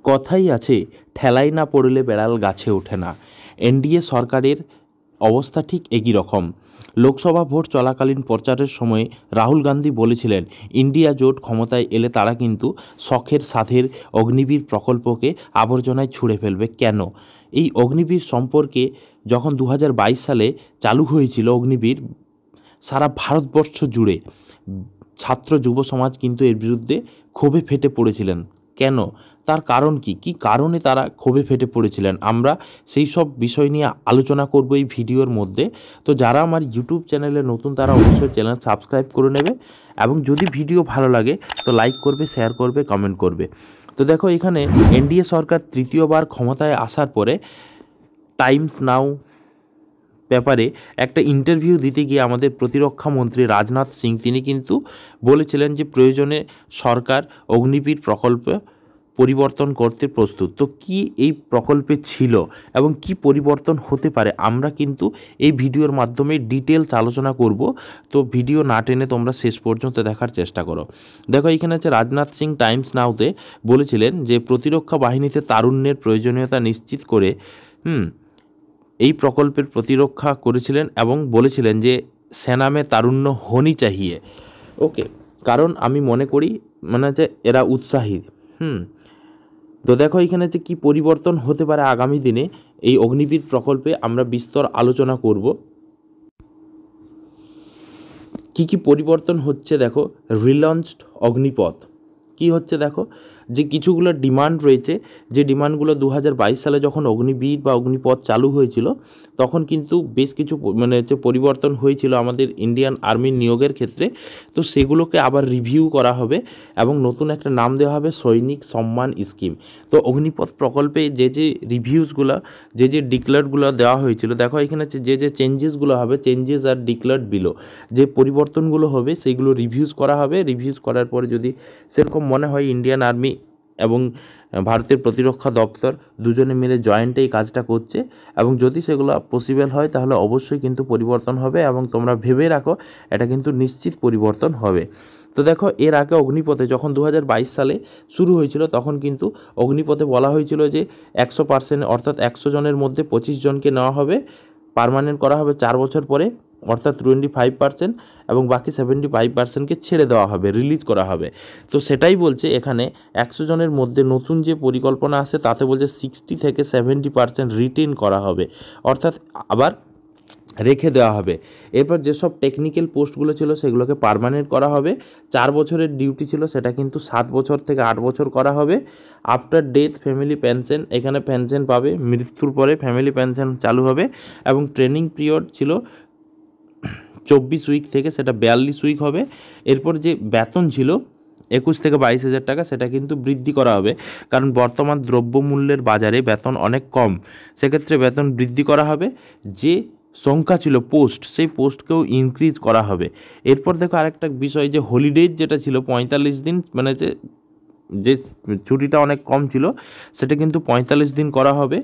কথাই আছে, ঠেলাই না পড়লে বেড়াল গাছে ওঠে না। এনডিএ সরকারের অবস্থা ঠিক একই রকম। লোকসভা ভোট চলাকালীন প্রচারের সময় রাহুল গান্ধী বলেছিলেন ইন্ডিয়া জোট ক্ষমতায় এলে তারা কিন্তু শখের সাথের অগ্নিবীর প্রকল্পকে আবর্জনায় ছুঁড়ে ফেলবে। কেন? এই অগ্নিবীর সম্পর্কে যখন 2022 সালে চালু হয়েছিল অগ্নিবীর, সারা ভারতবর্ষ জুড়ে ছাত্র যুব সমাজ কিন্তু এর বিরুদ্ধে ক্ষোভে ফেটে পড়েছিলেন। কেন? তার কারণ কি? কী কারণে তারা ক্ষোভে ফেটে পড়েছিলেন? আমরা সেই সব বিষয় নিয়ে আলোচনা করব এই ভিডিওর মধ্যে। তো যারা আমার ইউটিউব চ্যানেলে নতুন তারা অবশ্যই চ্যানেল সাবস্ক্রাইব করে নেবে, এবং যদি ভিডিও ভালো লাগে তো লাইক করবে, শেয়ার করবে, কমেন্ট করবে। তো দেখো, এখানে এনডিএ সরকার তৃতীয়বার ক্ষমতায় আসার পরে টাইমস নাও ব্যাপারে একটা ইন্টারভিউ দিতে গিয়ে আমাদের প্রতিরক্ষা মন্ত্রী রাজনাথ সিং তিনি কিন্তু বলেছিলেন যে প্রয়োজনে সরকার অগ্নিবীর প্রকল্প পরিবর্তন করতে প্রস্তুত। তো কি এই প্রকল্পে ছিল এবং কি পরিবর্তন হতে পারে আমরা কিন্তু এই ভিডিওর মাধ্যমে ডিটেলস আলোচনা করব। তো ভিডিও না টেনে তোমরা শেষ পর্যন্ত দেখার চেষ্টা করো। দেখো, এখানে হচ্ছে রাজনাথ সিং টাইমস নাওতে বলেছিলেন যে প্রতিরক্ষা বাহিনীতে তারুণ্যের প্রয়োজনীয়তা নিশ্চিত করে এই প্রকল্পের প্রতিরক্ষা করেছিলেন এবং বলেছিলেন যে সেনা মে তারুণ্য হোনি চাহিয়ে। ওকে, কারণ আমি মনে করি মানে যে এরা উৎসাহী। তো দেখো, এখানে যে কী পরিবর্তন হতে পারে আগামী দিনে এই অগ্নিবীর প্রকল্পে আমরা বিস্তর আলোচনা করব। কি পরিবর্তন হচ্ছে দেখো, রিলঞ্চড অগ্নিপথ কি হচ্ছে দেখো, যে কিছুগুলো ডিমান্ড রয়েছে, যে ডিমান্ডগুলো 2022 সালে যখন অগ্নিবীর বা অগ্নিপথ চালু হয়েছিল তখন কিন্তু বেশ কিছু মানে হচ্ছে পরিবর্তন হয়েছিল আমাদের ইন্ডিয়ান আর্মির নিয়োগের ক্ষেত্রে। তো সেগুলোকে আবার রিভিউ করা হবে এবং নতুন একটা নাম দেওয়া হবে সৈনিক সম্মান স্কিম। তো অগ্নিপথ প্রকল্পে যে রিভিউসগুলো, যে ডিক্লেয়ারগুলো দেওয়া হয়েছিল, দেখো এখানে যে চেঞ্জেসগুলো হবে, চেঞ্জেস আর ডিক্লেয়ার্ড বিলো, যে পরিবর্তনগুলো হবে সেইগুলো রিভিউজ করা হবে। রিভিউজ করার পরে যদি সেরকম মনে হয় ইন্ডিয়ান আর্মি এবং ভারতের প্রতিরক্ষা দপ্তর দুজনে মিলে জয়েন্টে এই কাজটা করছে, এবং যদি সেগুলো পসিবল হয় তাহলে অবশ্যই কিন্তু পরিবর্তন হবে, এবং তোমরা ভেবে রাখো এটা কিন্তু নিশ্চিত পরিবর্তন হবে। তো দেখো, এর আগে অগ্নিপথে যখন 2022 সালে শুরু হয়েছিল তখন কিন্তু অগ্নিপথে বলা হয়েছিল যে 100% অর্থাৎ 100 জনের মধ্যে 25 জনকে নেওয়া হবে, পার্মানেন্ট করা হবে 4 বছর পরে, অর্থাৎ 25%, এবং বাকি 75%কে ছেড়ে দেওয়া হবে, রিলিজ করা হবে। তো সেটাই বলছে এখানে 100 জনের মধ্যে নতুন যে পরিকল্পনা আছে তাতে বলছে 60 থেকে 70% রিটেন করা হবে, অর্থাৎ আবার রেখে দেওয়া হবে। এরপর যেসব টেকনিক্যাল পোস্টগুলো ছিল সেগুলোকে পার্মানেন্ট করা হবে। 4 বছরের ডিউটি ছিল সেটা কিন্তু 7 বছর থেকে 8 বছর করা হবে। আফটার ডেথ ফ্যামিলি পেনশন, এখানে পেনশন পাবে, মৃত্যুর পরে ফ্যামিলি পেনশন চালু হবে, এবং ট্রেনিং পিরিয়ড ছিল 24 উইক থেকে সেটা 42 উইক হবে। এরপর যে বেতন ছিল 21 থেকে 22 হাজার টাকা, সেটা কিন্তু বৃদ্ধি করা হবে, কারণ বর্তমান দ্রব্যমূল্যের বাজারে বেতন অনেক কম, সেক্ষেত্রে বেতন বৃদ্ধি করা হবে। যে সংখ্যা ছিল পোস্ট, সেই পোস্টকেও ইনক্রিজ করা হবে। এরপর দেখো আরেকটা বিষয়, যে হলিডেজ যেটা ছিল 45 দিন, মানে যে ছুটিটা অনেক কম ছিল সেটা কিন্তু 45 দিন করা হবে,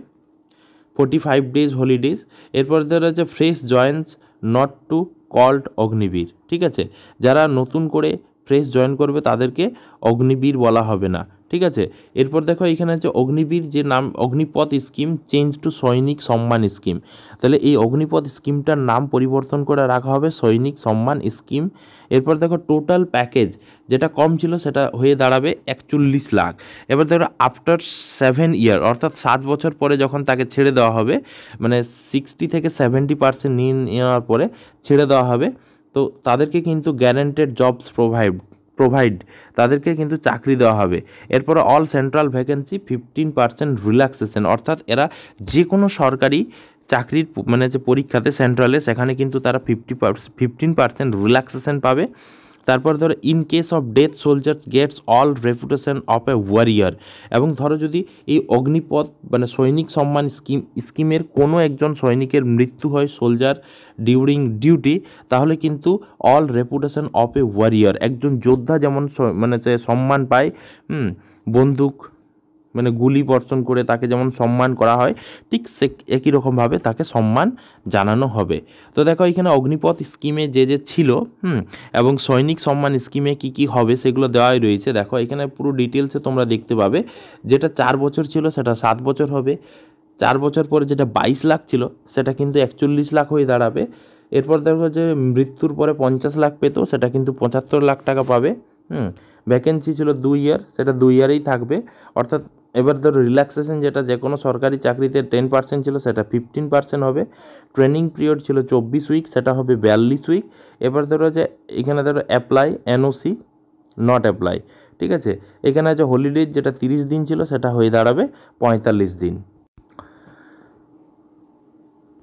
45 ডেজ হলিডেজ। এরপর ধরো হচ্ছে fresh joints not to called Agniveer, ঠিক আছে, যারা নতুন করে ফ্রেশ জয়েন করবে তাদেরকে অগ্নিবীর বলা হবে না, ঠিক আছে। এরপর দেখো এখানে হচ্ছে অগ্নিবীর যে নাম, অগ্নিপথ স্কিম চেঞ্জ টু সৈনিক সম্মান স্কিম, তাহলে এই অগ্নিপথ স্কিমটার নাম পরিবর্তন করে রাখা হবে সৈনিক সম্মান স্কিম। এরপর দেখো টোটাল প্যাকেজ যেটা কম ছিল সেটা হয়ে দাঁড়াবে 41 লাখ। এবার দেখো আফটার 7 ইয়ার, অর্থাৎ 7 বছর পরে যখন তাকে ছেড়ে দেওয়া হবে, মানে 60 থেকে 70% নিয়ে নেওয়ার পরে ছেড়ে দেওয়া হবে, তো তাদেরকে কিন্তু গ্যারান্টেড জবস প্রোভাইড তাদেরকে কিন্তু চাকরি দেওয়া হবে। এরপরে অল সেন্ট্রাল ভ্যাকেন্সি 15% রিল্যাক্সেশন, অর্থাৎ এরা যে কোনো সরকারি চাকরির মানে যে পরীক্ষাতে সেন্ট্রালে, সেখানে কিন্তু তারা 15% রিল্যাক্সেশন পাবে। তারপর ধরো in case of death soldiers gets all reputation of a warrior, এবং ধরো যদি এই অগ্নিপথ মানে সৈনিক সম্মান স্কিমের কোনো একজন সৈনিকের মৃত্যু হয় সোলজার ডিউরিং ডিউটি, তাহলে কিন্তু all reputation of a warrior, একজন যোদ্ধা যেমন মানে সম্মান পায়, বন্দুক মানে গুলি বর্ষণ করে তাকে যেমন সম্মান করা হয়, ঠিক সে একই রকমভাবে তাকে সম্মান জানানো হবে। তো দেখো এখানে অগ্নিপথ স্কিমে যে ছিল এবং সৈনিক সম্মান স্কিমে কি হবে সেগুলো দেওয়াই রয়েছে। দেখো এখানে পুরো ডিটেলসে তোমরা দেখতে পাবে। যেটা 4 বছর ছিল সেটা 7 বছর হবে, 4 বছর পরে যেটা 22 লাখ ছিল সেটা কিন্তু 41 লাখ হয়ে দাঁড়াবে। এরপর দেখো যে মৃত্যুর পরে 50 লাখ পেত, সেটা কিন্তু 75 লাখ টাকা পাবে। ভ্যাকেন্সি ছিল 2 ইয়ার, সেটা 2 ইয়ারেই থাকবে। অর্থাৎ এবার ধরো রিল্যাক্সেশন যেটা যে কোনো সরকারি চাকরিতে 10% ছিল সেটা 15% হবে। ট্রেনিং পিরিয়ড ছিল 24 উইক, সেটা হবে 42 উইক। এবার ধরো যে এখানে ধরো অ্যাপ্লাই এনওসি নট অ্যাপ্লাই, ঠিক আছে। এখানে আছে হলিডেজ যেটা 30 দিন ছিল সেটা হয়ে দাঁড়াবে 45 দিন।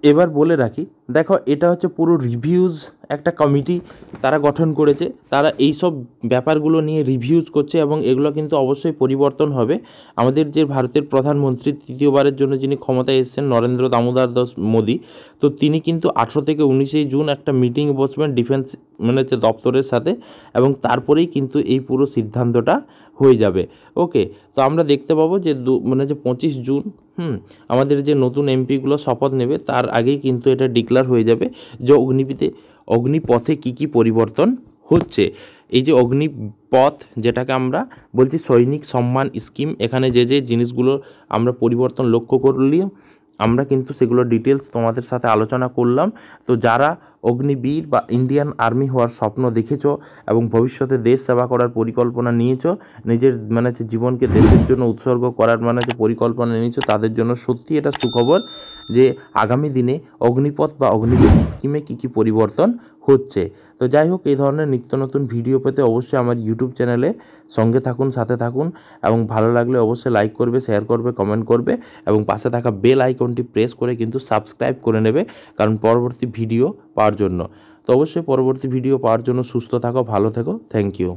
এবার বলে রাখি, দেখো এটা হচ্ছে পুরো রিভিউজ একটা কমিটি তারা গঠন করেছে, তারা এই সব ব্যাপারগুলো নিয়ে রিভিউজ করছে এবং এগুলো কিন্তু অবশ্যই পরিবর্তন হবে। আমাদের যে ভারতের প্রধানমন্ত্রী তৃতীয়বারের জন্য যিনি ক্ষমতায় এসেছেন, নরেন্দ্র দামোদর দাস মোদি, তো তিনি কিন্তু 18 থেকে 19 জুন একটা মিটিং বসবেন ডিফেন্স মানে হচ্ছে দপ্তরের সাথে, এবং তারপরেই কিন্তু এই পুরো সিদ্ধান্তটা হয়ে যাবে। ওকে, তো আমরা দেখতে পাবো যে 25 জুন আমাদের যে নতুন এমপিগুলো শপথ নেবে তার আগেই কিন্তু এটা ডিক্লেয়ার হয়ে যাবে যে অগ্নিপথে কি পরিবর্তন হচ্ছে। এই যে অগ্নিপথ যেটাকে আমরা বলছি সৈনিক সম্মান স্কিম, এখানে যে জিনিসগুলো আমরা পরিবর্তন লক্ষ্য করলি আমরা কিন্তু সেগুলো ডিটেলস তোমাদের সাথে আলোচনা করলাম। তো যারা অগ্নিবীর বা ইন্ডিয়ান আর্মি হওয়ার স্বপ্ন দেখেছো এবং ভবিষ্যতে দেশ সেবা করার পরিকল্পনা নিয়েছো, নিজের জীবনকে দেশের জন্য উৎসর্গ করার পরিকল্পনা নিয়েছো, তাদের জন্য সত্যি এটা সুখবর যে আগামী দিনে অগ্নিপথ বা অগ্নিবীর স্কিমে কি পরিবর্তন হচ্ছে। তো যাই হোক, এই ধরনের নিত্য নতুন ভিডিও পেতে অবশ্যই আমার ইউটিউব চ্যানেলে সঙ্গে থাকুন, সাথে থাকুন, এবং ভালো লাগলে অবশ্যই লাইক করবে, শেয়ার করবে, কমেন্ট করবে, এবং পাশে থাকা বেল আইকনটি প্রেস করে কিন্তু সাবস্ক্রাইব করে নেবে, কারণ পরবর্তী ভিডিও পাওয়ার জন্য। তো অবশ্যই পরবর্তী ভিডিও পাওয়ার জন্য সুস্থ থাকো, ভালো থেকো, থ্যাংক ইউ।